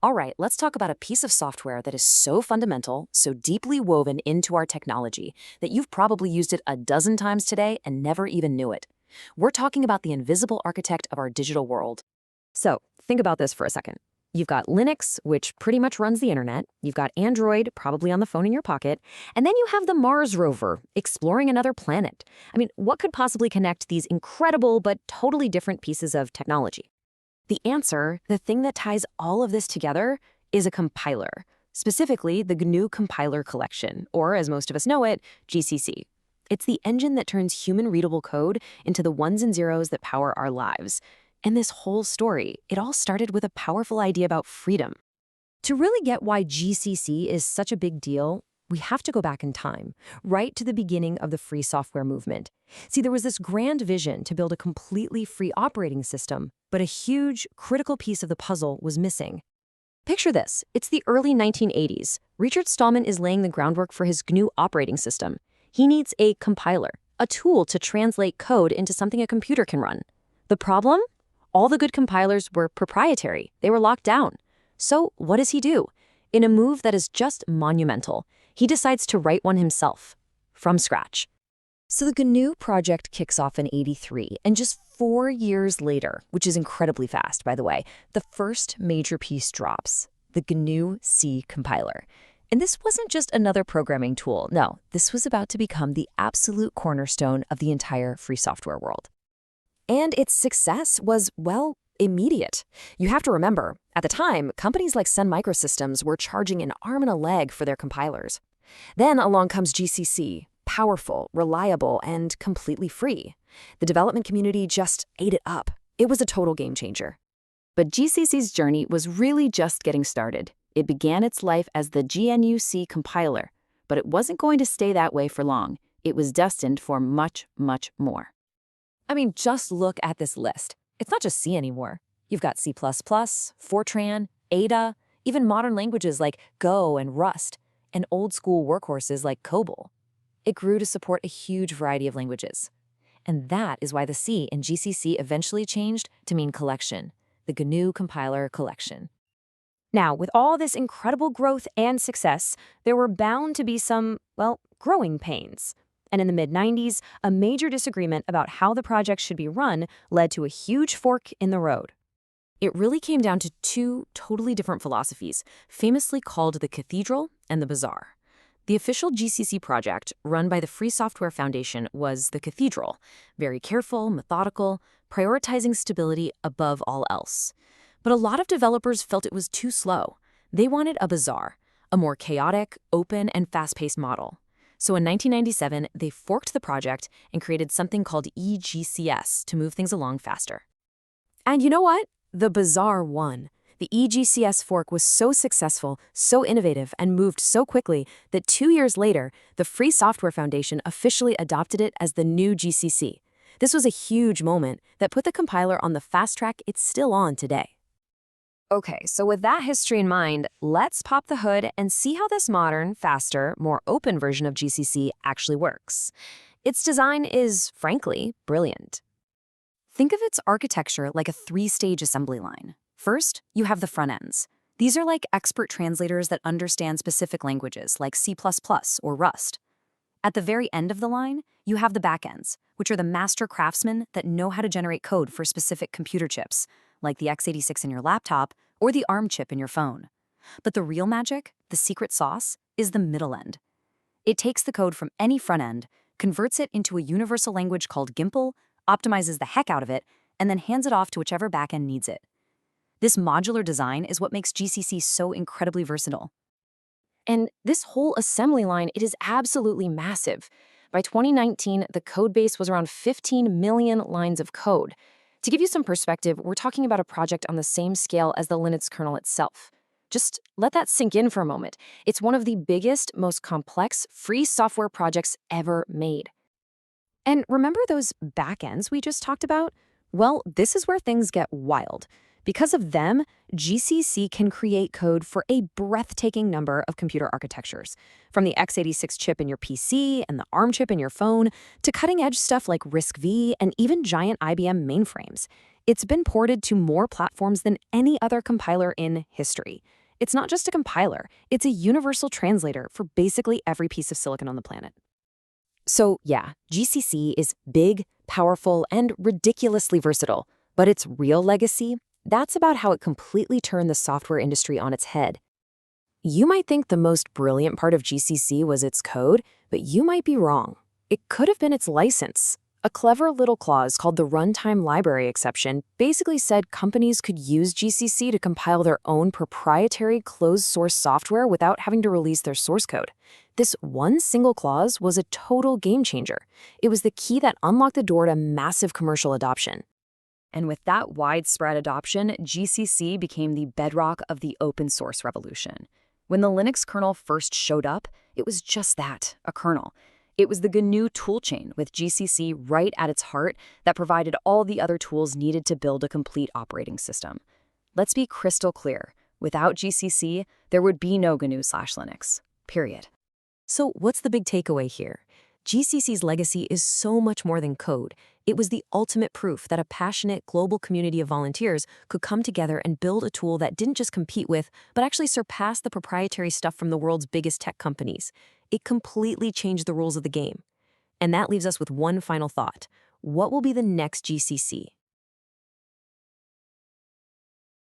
All right, let's talk about a piece of software that is so fundamental, so deeply woven into our technology, that you've probably used it a dozen times today and never even knew it. We're talking about the invisible architect of our digital world. So think about this for a second. You've got Linux, which pretty much runs the internet. You've got Android, probably on the phone in your pocket. And then you have the Mars rover, exploring another planet. I mean, what could possibly connect these incredible but totally different pieces of technology? The answer, the thing that ties all of this together, is a compiler. Specifically, the GNU Compiler Collection, or as most of us know it, GCC. It's the engine that turns human-readable code into the ones and zeros that power our lives. And this whole story, it all started with a powerful idea about freedom. To really get why GCC is such a big deal, we have to go back in time, right to the beginning of the free software movement. See, there was this grand vision to build a completely free operating system, but a huge, critical piece of the puzzle was missing. Picture this. It's the early 1980s. Richard Stallman is laying the groundwork for his GNU operating system. He needs a compiler, a tool to translate code into something a computer can run. The problem? All the good compilers were proprietary. They were locked down. So what does he do? In a move that is just monumental, he decides to write one himself, from scratch. So the GNU project kicks off in '83, and just 4 years later, which is incredibly fast, by the way, the first major piece drops, the GNU C compiler. And this wasn't just another programming tool. No, this was about to become the absolute cornerstone of the entire free software world. And its success was, well, immediate. You have to remember, at the time, companies like Sun Microsystems were charging an arm and a leg for their compilers. Then along comes GCC, powerful, reliable, and completely free. The development community just ate it up. It was a total game changer. But GCC's journey was really just getting started. It began its life as the GNU C compiler, but it wasn't going to stay that way for long. It was destined for much, much more. I mean, just look at this list. It's not just C anymore. You've got C++, Fortran, Ada, even modern languages like Go and Rust, and old-school workhorses like COBOL. It grew to support a huge variety of languages. And that is why the C in GCC eventually changed to mean collection, the GNU Compiler Collection. Now, with all this incredible growth and success, there were bound to be some, well, growing pains. And in the mid-90s, a major disagreement about how the project should be run led to a huge fork in the road. It really came down to two totally different philosophies, famously called the Cathedral and the Bazaar. The official GCC project, run by the Free Software Foundation, was the Cathedral, very careful, methodical, prioritizing stability above all else. But a lot of developers felt it was too slow. They wanted a Bazaar, a more chaotic, open, and fast-paced model. So in 1997, they forked the project and created something called eGCS to move things along faster. And you know what? The Bazaar won. The eGCS fork was so successful, so innovative, and moved so quickly that 2 years later, the Free Software Foundation officially adopted it as the new GCC. This was a huge moment that put the compiler on the fast track it's still on today. Okay, so with that history in mind, let's pop the hood and see how this modern, faster, more open version of GCC actually works. Its design is, frankly, brilliant. Think of its architecture like a 3-stage assembly line. First, you have the front ends. These are like expert translators that understand specific languages like C++ or Rust. At the very end of the line, you have the back ends, which are the master craftsmen that know how to generate code for specific computer chips, like the x86 in your laptop or the ARM chip in your phone. But the real magic, the secret sauce, is the middle end. It takes the code from any front end, converts it into a universal language called GIMPL, optimizes the heck out of it, and then hands it off to whichever backend needs it. This modular design is what makes GCC so incredibly versatile. And this whole assembly line, it is absolutely massive. By 2019, the code base was around 15 million lines of code. To give you some perspective, we're talking about a project on the same scale as the Linux kernel itself. Just let that sink in for a moment. It's one of the biggest, most complex free software projects ever made. And remember those backends we just talked about? Well, this is where things get wild. Because of them, GCC can create code for a breathtaking number of computer architectures, from the x86 chip in your PC and the ARM chip in your phone to cutting-edge stuff like RISC-V and even giant IBM mainframes. It's been ported to more platforms than any other compiler in history. It's not just a compiler, it's a universal translator for basically every piece of silicon on the planet. So yeah, GCC is big, powerful, and ridiculously versatile. But its real legacy, that's about how it completely turned the software industry on its head. You might think the most brilliant part of GCC was its code, but you might be wrong. It could have been its license. A clever little clause called the runtime library exception basically said companies could use GCC to compile their own proprietary closed-source software without having to release their source code. This one single clause was a total game changer. It was the key that unlocked the door to massive commercial adoption. And with that widespread adoption, GCC became the bedrock of the open source revolution. When the Linux kernel first showed up, it was just that, a kernel. It was the GNU toolchain with GCC right at its heart that provided all the other tools needed to build a complete operating system. Let's be crystal clear. Without GCC, there would be no GNU/Linux. Period. So what's the big takeaway here? GCC's legacy is so much more than code. It was the ultimate proof that a passionate global community of volunteers could come together and build a tool that didn't just compete with, but actually surpass the proprietary stuff from the world's biggest tech companies. It completely changed the rules of the game. And that leaves us with one final thought. What will be the next GCC?